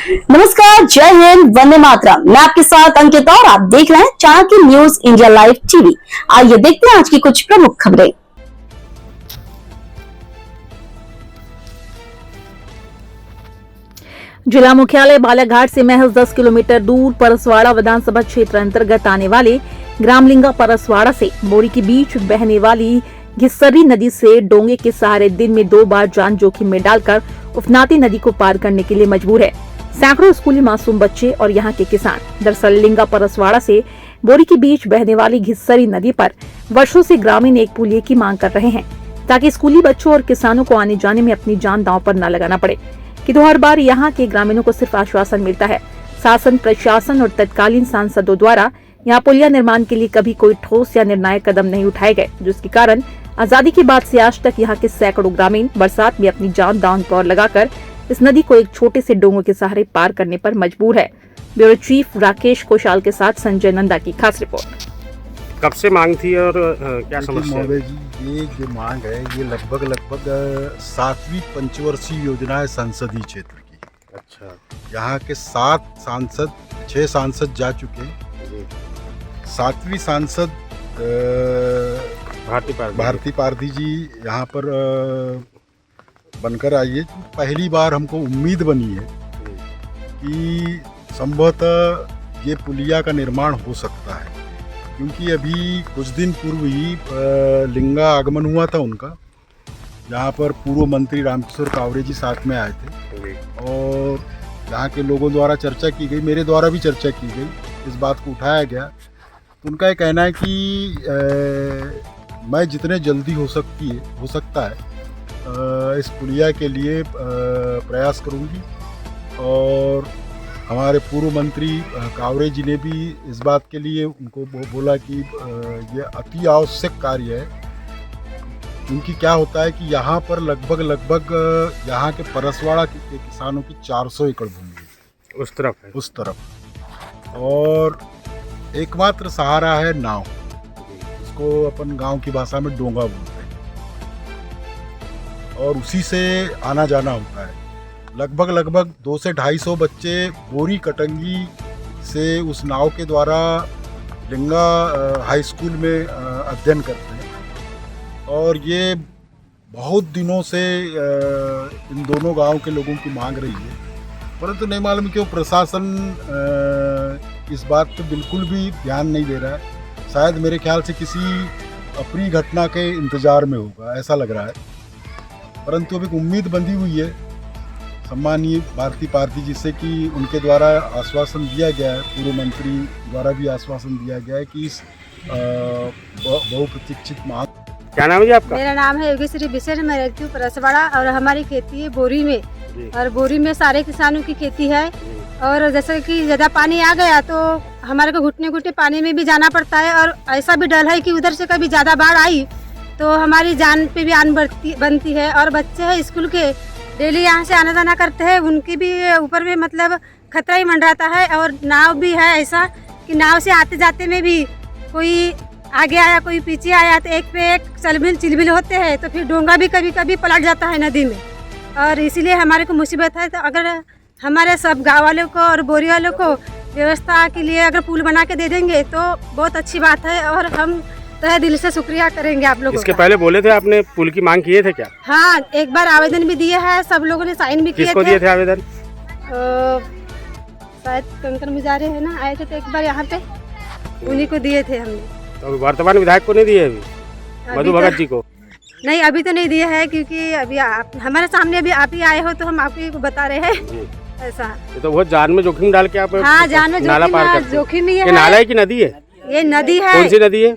नमस्कार, जय हिंद, वंदे मातरम। मैं आपके साथ अंकिता और आप देख रहे हैं Chanakya news India live TV. आइए देखते हैं आज की कुछ प्रमुख खबरें। जिला मुख्यालय बालाघाट से महज 10 किलोमीटर दूर परसवाड़ा विधानसभा क्षेत्र अंतर्गत आने वाले ग्राम लिंगा परसवाड़ा से बोरी के बीच बहने वाली घिस्सरी नदी से डोंगे के सहारे दिन में 2 बार जान जोखिम में डालकर उफनाती नदी को पार करने के लिए मजबूर है सैकड़ों स्कूली मासूम बच्चे और यहाँ के किसान। दरअसल लिंगा परसवाड़ा से बोरी के बीच बहने वाली घिस्सरी नदी पर वर्षों से ग्रामीण एक पुलिये की मांग कर रहे हैं ताकि स्कूली बच्चों और किसानों को आने जाने में अपनी जान दांव पर न लगाना पड़े। कि तो हर बार यहाँ के ग्रामीणों को सिर्फ आश्वासन मिलता है। शासन, प्रशासन और तत्कालीन सांसदों द्वारा यहाँ पुलिया निर्माण के लिए कभी कोई ठोस या निर्णायक कदम नहीं उठाए गए, जिसके कारण आजादी के बाद से आज तक यहाँ के सैकड़ों ग्रामीण बरसात में अपनी जान दांव पर लगाकर इस नदी को एक छोटे से डोंगों के सहारे पार करने पर मजबूर है। ब्यूरो चीफ राकेश कोशाल के साथ संजय नंदा की खास रिपोर्ट। कब से मांग थी और क्या समस्या है? जी, ये जो मांग है ये लगभग 7वीं पंचवर्षीय योजना है संसदीय क्षेत्र की। अच्छा, यहाँ के 6 सांसद जा चुके हैं। 7वीं सांसद भारती पारधी जी यहाँ पर बनकर आई है। पहली बार हमको उम्मीद बनी है कि संभवतः ये पुलिया का निर्माण हो सकता है, क्योंकि अभी कुछ दिन पूर्व ही लिंगा आगमन हुआ था उनका, जहाँ पर पूर्व मंत्री रामकिशोर कावरे जी साथ में आए थे और यहाँ के लोगों द्वारा चर्चा की गई, मेरे द्वारा भी चर्चा की गई, इस बात को उठाया गया। तो उनका ये कहना है कि मैं जितने जल्दी हो सकता है इस पुलिया के लिए प्रयास करूँगी। और हमारे पूर्व मंत्री कावरे जी ने भी इस बात के लिए उनको बोला कि ये अति आवश्यक कार्य है, क्योंकि क्या होता है कि यहाँ पर लगभग यहाँ के परसवाड़ा के किसानों की 400 एकड़ भूमि है उस तरफ और एकमात्र सहारा है नाव, इसको अपन गांव की भाषा में डोंगा बोलते हैं, और उसी से आना जाना होता है। लगभग 200 से 250 बच्चे बोरी कटंगी से उस नाव के द्वारा लिंगा हाई स्कूल में अध्ययन करते हैं और ये बहुत दिनों से इन दोनों गांव के लोगों की मांग रही है, परंतु नहीं मालूम क्यों प्रशासन इस बात पे बिल्कुल भी ध्यान नहीं दे रहा है। शायद मेरे ख्याल से किसी अप्रिय घटना के इंतजार में होगा, ऐसा लग रहा है। परंतु अभी उम्मीद बंधी हुई है सम्मानीय भारती पारधी जी से कि उनके द्वारा आश्वासन दिया गया है, पूर्व मंत्री द्वारा भी आश्वासन दिया गया है कि इस बहुप्रतीक्षित मांग। क्या नाम है जी आपका? मेरा नाम है योगेश्वरी बिसेर, मैं रहती हूँ परसवाड़ा और हमारी खेती है बोरी में और बोरी में सारे किसानों की खेती है। और जैसे कि ज़्यादा पानी आ गया तो हमारे को घुटने पानी में भी जाना पड़ता है और ऐसा भी डर है कि उधर से कभी ज़्यादा बाढ़ आई तो हमारी जान पे भी आन बनती है। और बच्चे हैं स्कूल के, डेली यहाँ से आना जाना करते हैं, उनकी भी ऊपर में मतलब खतरा ही मंडराता है। और नाव भी है ऐसा कि नाव से आते जाते में भी कोई आगे आया कोई पीछे आया तो एक पे एक चिलबिल होते हैं, तो फिर डोंगा भी कभी कभी पलट जाता है नदी में और इसीलिए हमारे को मुसीबत है। तो अगर हमारे सब गाँव वालों को और बोरी वालों को व्यवस्था के लिए अगर पुल बना के दे देंगे तो बहुत अच्छी बात है और हम तहे दिल से शुक्रिया करेंगे आप लोगों का। इसके पहले बोले थे आपने पुल की मांग किए थे क्या? हाँ, एक बार आवेदन भी दिए है, सब लोगों ने साइन भी किए थे। किसको दिए थे आवेदन? शायद कंकर मुजारे है ना, आए थे तो एक बार यहाँ पे उन्हीं को दिए थे हमने। तो वर्तमान विधायक को नहीं दिए अभी मधु भगत जी को? नहीं, अभी तो नहीं दिए है, क्योंकि अभी आप हमारे सामने अभी आप ही आए हो तो हम आपको बता रहे हैं ऐसा। ये तो बहुत जान में जोखिम डाल के आप हाँ, जान में जोखिम ही है। ये नाला है कि नदी है? ये नदी है। कौन सी नदी है?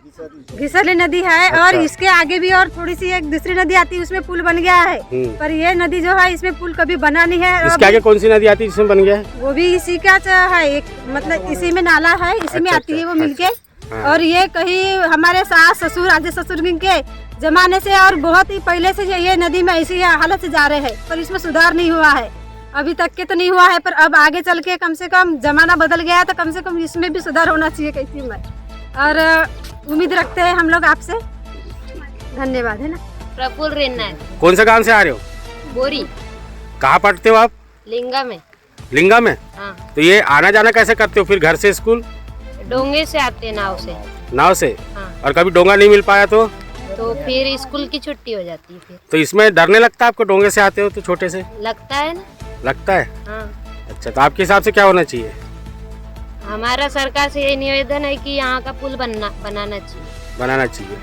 घिसरली नदी है। अच्छा। और इसके आगे भी और थोड़ी सी एक दूसरी नदी आती है, उसमें पुल बन गया है, पर ये नदी जो है इसमें पुल कभी बना नहीं है। इसके आगे कौन सी नदी आती है जिसमें बन गया है? वो भी इसी का है, एक मतलब इसी में नाला है, इसी में आती है वो मिलके। और ये कहीं हमारे सास ससुर आदि ससुर के जमाने से और बहुत ही पहले से ये नदी में इसी हालत से जा रहे हैं, पर इसमें सुधार नहीं हुआ है, अभी तक के तो नहीं हुआ है। पर अब आगे चल के कम से कम जमाना बदल गया तो कम से कम इसमें भी सुधार होना चाहिए कहती हूँ मैं, और उम्मीद रखते हैं हम लोग आपसे। धन्यवाद, है ना। प्रफुल्ल रेन्ना। कौन सा गांव से आ रहे हो? बोरी। कहाँ पढ़ते हो आप? लिंगा में। लिंगा में? हाँ, तो ये आना जाना कैसे करते हो फिर घर से स्कूल? डोंगे से आते हैं नाव से। नाव से? हाँ, और कभी डोंगा नहीं मिल पाया तो? तो फिर स्कूल की छुट्टी हो जाती है। फिर तो इसमें डरने लगता है आपको, डोंगे से आते हो तो छोटे से? लगता है ना। लगता है। हाँ, अच्छा, तो आपके हिसाब से क्या होना चाहिए? हमारा सरकार से यही निवेदन है कि यहाँ का पुल बनाना चाहिए। बनाना चाहिए।